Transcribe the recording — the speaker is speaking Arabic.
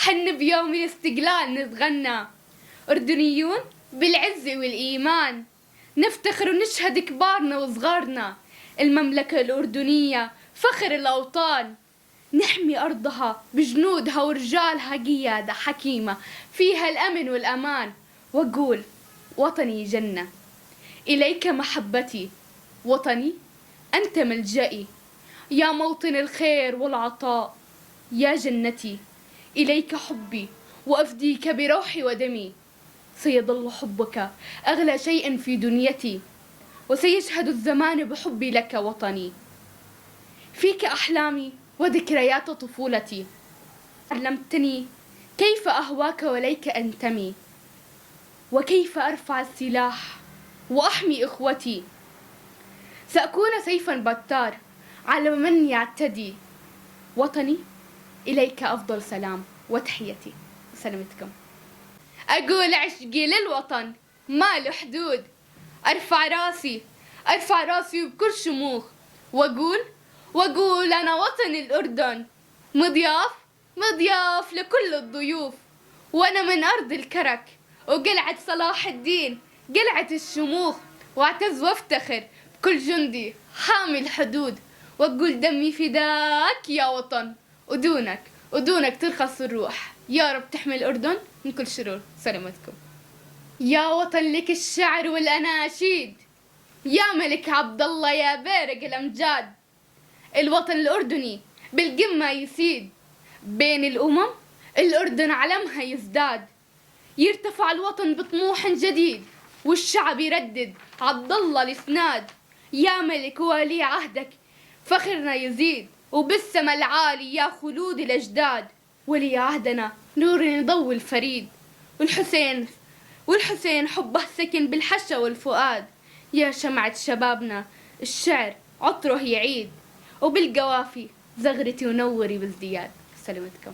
حن بيوم الاستقلال نتغنى، أردنيون بالعز والإيمان، نفتخر ونشهد كبارنا وصغارنا، المملكة الأردنية فخر الأوطان، نحمي أرضها بجنودها ورجالها قيادة حكيمة فيها الأمن والأمان، وأقول وطني جنة، إليك محبتي وطني أنت ملجئي، يا موطن الخير والعطاء، يا جنتي إليك حبي وأفديك بروحي ودمي، سيظل حبك أغلى شيء في دنيتي، وسيشهد الزمان بحبي لك وطني، فيك أحلامي وذكريات طفولتي، علمتني كيف أهواك وليك أنتمي، وكيف أرفع السلاح وأحمي إخوتي، سأكون سيفا بتار على من يعتدي، وطني إليك أفضل سلام وتحيتي. سلامتكم. أقول عشقي للوطن ما له حدود، أرفع راسي بكل شموخ، وأقول أنا وطن الأردن، مضياف لكل الضيوف، وأنا من أرض الكرك وقلعة صلاح الدين، قلعة الشموخ، واعتز وافتخر بكل جندي حامي الحدود، وأقول دمي فداك يا وطن، ودونك ترخص الروح، يا رب تحمي الأردن من كل شرور. سلامتكم. يا وطن لك الشعر والأناشيد، يا ملك عبد الله يا بارق الأمجاد، الوطن الأردني بالقمة يسيد، بين الأمم الأردن علمها يزداد، يرتفع الوطن بطموح جديد، والشعب يردد عبد الله الإسناد، يا ملك ولي عهدك فخرنا يزيد، وبالسما العالي يا خلود الأجداد، ولي عهدنا نور يضوي الفريد، والحسين حبه سكن بالحشا والفؤاد، يا شمعة شبابنا الشعر عطره يعيد، وبالقوافي زغرتي ونوري بازدياد. سلامتكم.